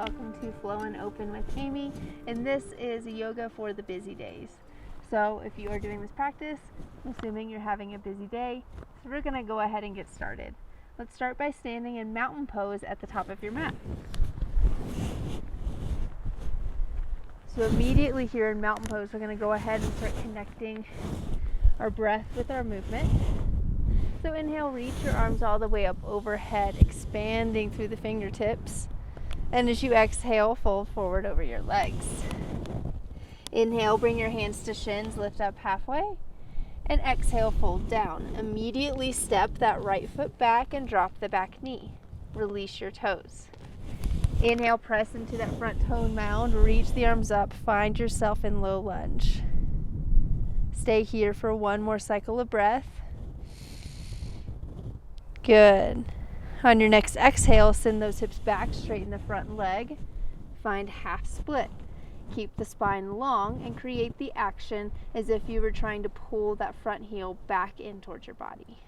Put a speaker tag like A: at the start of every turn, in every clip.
A: welcome to Flow and Open with Amy, and this is yoga for the busy days. So if you are doing this practice, I'm assuming you're having a busy day, so we're going to go ahead and get started. Let's start by standing in mountain pose at the top of your mat. So immediately here in mountain pose, we're going to go ahead and start connecting our breath with our movement. So inhale, reach your arms all the way up overhead, expanding through the fingertips. And as you exhale, fold forward over your legs. Inhale, bring your hands to shins, lift up halfway. And exhale, fold down. Immediately step that right foot back and drop the back knee. Release your toes. Inhale, press into that front toe mound, reach the arms up, find yourself in low lunge. Stay here for one more cycle of breath. Good. On your next exhale, send those hips back, straighten the front leg. Find half split. Keep the spine long and create the action as if you were trying to pull that front heel back in towards your body.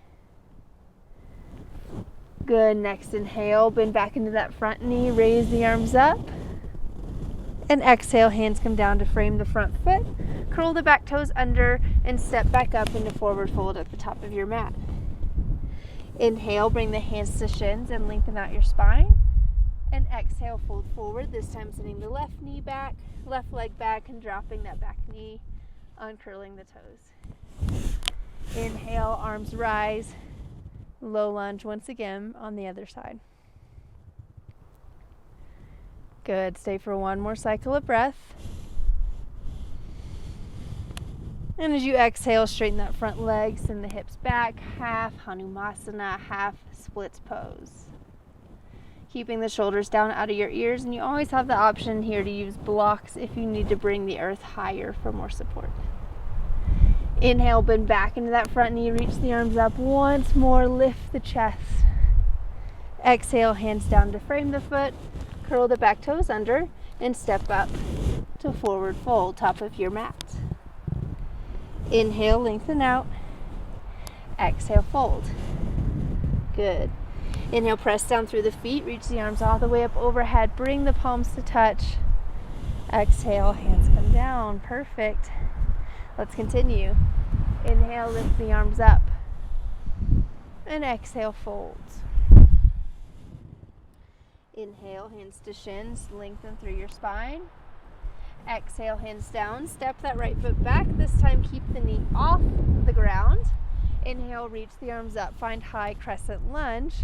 A: Good. Next inhale, bend back into that front knee, raise the arms up. And exhale, hands come down to frame the front foot. Curl the back toes under and step back up into forward fold at the top of your mat. Inhale, bring the hands to shins and lengthen out your spine. And exhale, fold forward, this time sending the left knee back, left leg back, and dropping that back knee, uncurling the toes. Inhale, arms rise, low lunge once again on the other side. Good, stay for one more cycle of breath. And as you exhale, straighten that front leg, send the hips back, half Hanumasana, half splits pose. Keeping the shoulders down out of your ears, and you always have the option here to use blocks if you need to bring the earth higher for more support. Inhale, bend back into that front knee, reach the arms up once more, lift the chest. Exhale, hands down to frame the foot, curl the back toes under, and step up to forward fold, top of your mat. Inhale, lengthen out. Exhale, fold. Good. Inhale, press down through the feet, reach the arms all the way up overhead, bring the palms to touch. Exhale, hands come down. Perfect. Let's continue. Inhale, lift the arms up. And exhale, fold. Inhale, hands to shins, lengthen through your spine. Exhale, hands down, step that right foot back. This time keep the knee off the ground. Inhale, reach the arms up, find high crescent lunge,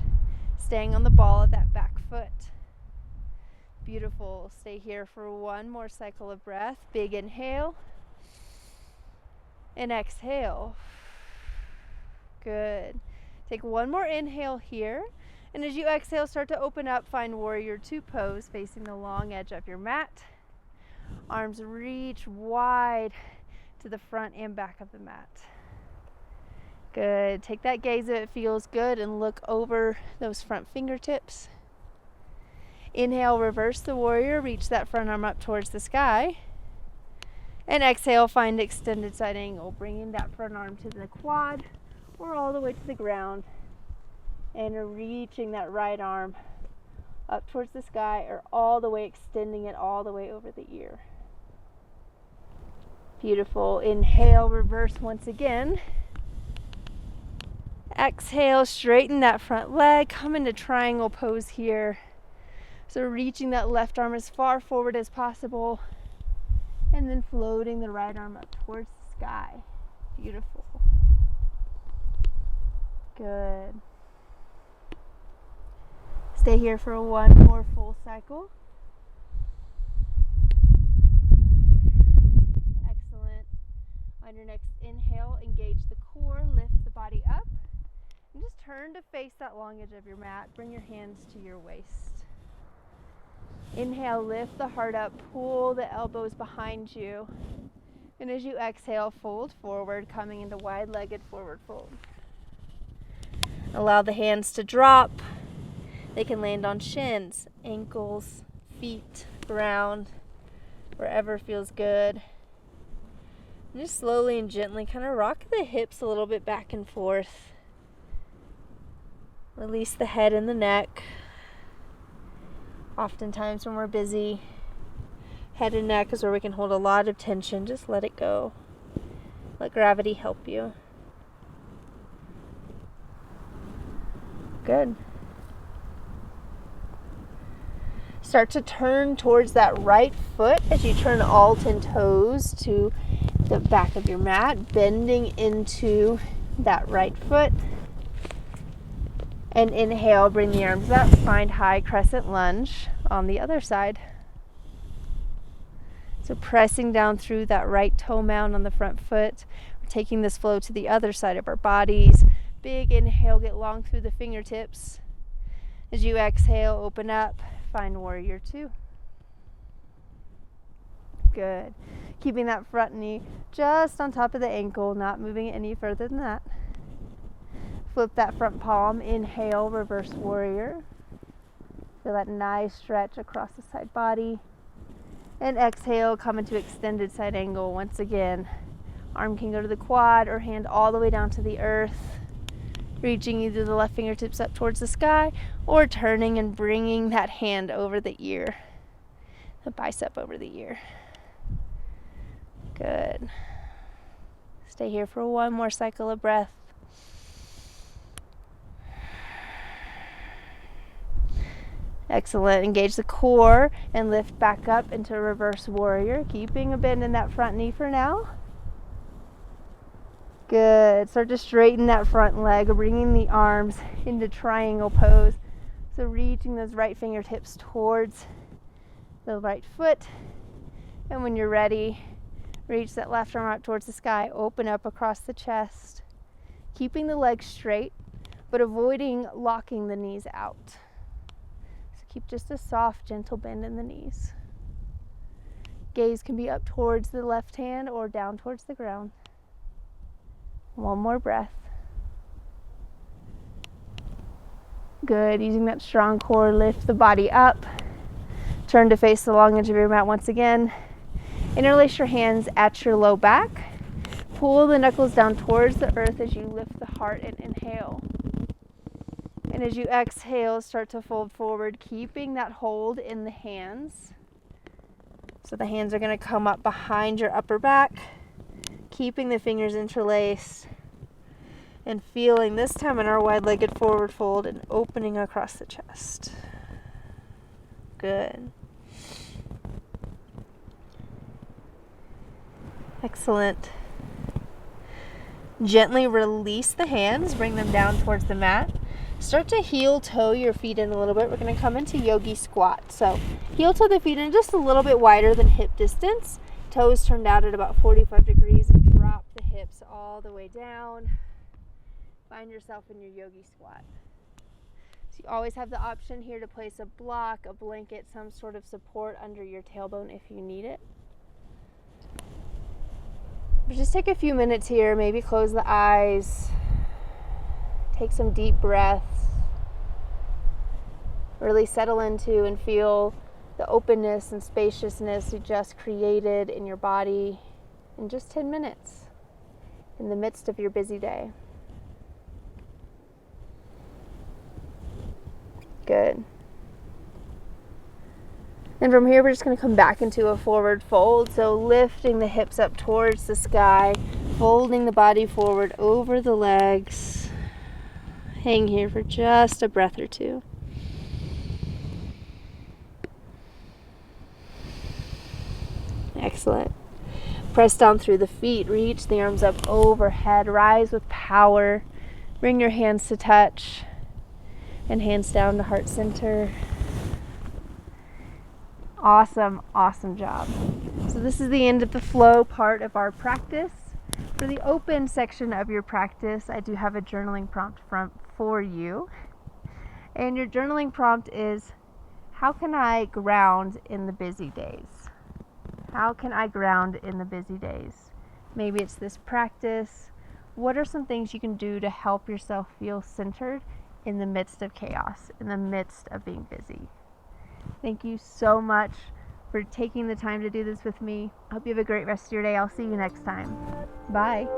A: staying on the ball of that back foot. Beautiful. Stay here for one more cycle of breath. Big inhale and exhale. Good. Take one more inhale here, and as you exhale, start to open up, find warrior two pose, facing the long edge of your mat. Arms reach wide to the front and back of the mat. Good. Take that gaze if it feels good and look over those front fingertips. Inhale, reverse the warrior, reach that front arm up towards the sky. And exhale, find extended side angle, bringing that front arm to the quad or all the way to the ground. And reaching that right arm up towards the sky or all the way, extending it all the way over the ear. Beautiful. Inhale, reverse once again. Exhale, straighten that front leg, come into triangle pose here. So reaching that left arm as far forward as possible and then floating the right arm up towards the sky. Beautiful. Good. Stay here for one more full cycle. Excellent. On your next inhale, engage the core, lift the body up, and just turn to face that long edge of your mat. Bring your hands to your waist. Inhale, lift the heart up, pull the elbows behind you. And as you exhale, fold forward, coming into wide-legged forward fold. Allow the hands to drop. They can land on shins, ankles, feet, ground, wherever feels good. And just slowly and gently kind of rock the hips a little bit back and forth. Release the head and the neck. Oftentimes when we're busy, head and neck is where we can hold a lot of tension. Just let it go. Let gravity help you. Good. Start to turn towards that right foot as you turn all 10 toes to the back of your mat, bending into that right foot. And inhale, bring the arms up, find high crescent lunge on the other side. So pressing down through that right toe mound on the front foot. We're taking this flow to the other side of our bodies. Big inhale, get long through the fingertips. As you exhale, open up, find warrior two. Good. Keeping that front knee just on top of the ankle, not moving it any further than that. Flip that front palm, inhale, reverse warrior. Feel that nice stretch across the side body. And exhale, come into extended side angle once again. Arm can go to the quad or hand all the way down to the earth. Reaching either the left fingertips up towards the sky or turning and bringing that hand over the ear. The bicep over the ear. Good. Stay here for one more cycle of breath. Excellent. Engage the core and lift back up into reverse warrior, keeping a bend in that front knee for now. Good. Start to straighten that front leg, bringing the arms into triangle pose. So reaching those right fingertips towards the right foot. And when you're ready, reach that left arm out towards the sky. Open up across the chest, keeping the legs straight, but avoiding locking the knees out. Keep just a soft, gentle bend in the knees. Gaze can be up towards the left hand or down towards the ground. One more breath. Good. Using that strong core, lift the body up. Turn to face the long edge of your mat once again. Interlace your hands at your low back. Pull the knuckles down towards the earth as you lift the heart and inhale. And as you exhale, start to fold forward, keeping that hold in the hands. So the hands are going to come up behind your upper back, keeping the fingers interlaced, and feeling this time in our wide-legged forward fold and opening across the chest. Good. Excellent. Gently release the hands, bring them down towards the mat. Start to heel toe your feet in a little bit. We're going to come into yogi squat. So heel toe the feet in just a little bit wider than hip distance. Toes turned out at about 45 degrees and drop the hips all the way down. Find yourself in your yogi squat. So you always have the option here to place a block, a blanket, some sort of support under your tailbone if you need it. But just take a few minutes here, maybe close the eyes. Take some deep breaths. Really settle into and feel the openness and spaciousness you just created in your body in just 10 minutes in the midst of your busy day. Good. And from here, we're just going to come back into a forward fold. So lifting the hips up towards the sky, folding the body forward over the legs. Hang here for just a breath or two. Excellent. Press down through the feet, reach the arms up overhead, rise with power. Bring your hands to touch and hands down to heart center. Awesome, awesome job. So this is the end of the flow part of our practice. For the open section of your practice, I do have a journaling prompt for you. And your journaling prompt is, how can I ground in the busy days? How can I ground in the busy days? Maybe it's this practice. What are some things you can do to help yourself feel centered in the midst of chaos, in the midst of being busy? Thank you so much for taking the time to do this with me. I hope you have a great rest of your day. I'll see you next time. Bye.